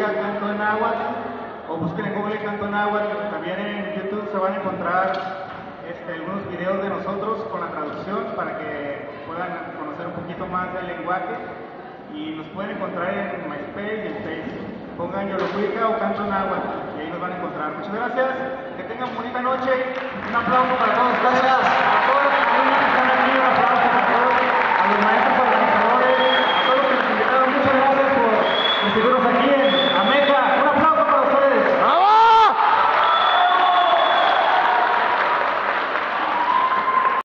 Huica Canto en Náhuatl, o busquen en Google Canto en Náhuatl. También en YouTube se van a encontrar algunos videos de nosotros con la traducción para que puedan conocer un poquito más del lenguaje, y nos pueden encontrar en MySpace y en Facebook. Pongan Yolohuica o Canto Náhuatl y ahí nos van a encontrar. Muchas gracias, que tengan bonita noche. Un aplauso para todos ustedes, a todos los alumnos que están aquí, un aplauso para todos, a los maestros organizadores, a todos los que nos invitaron. Muchas gracias por recibirnos aquí.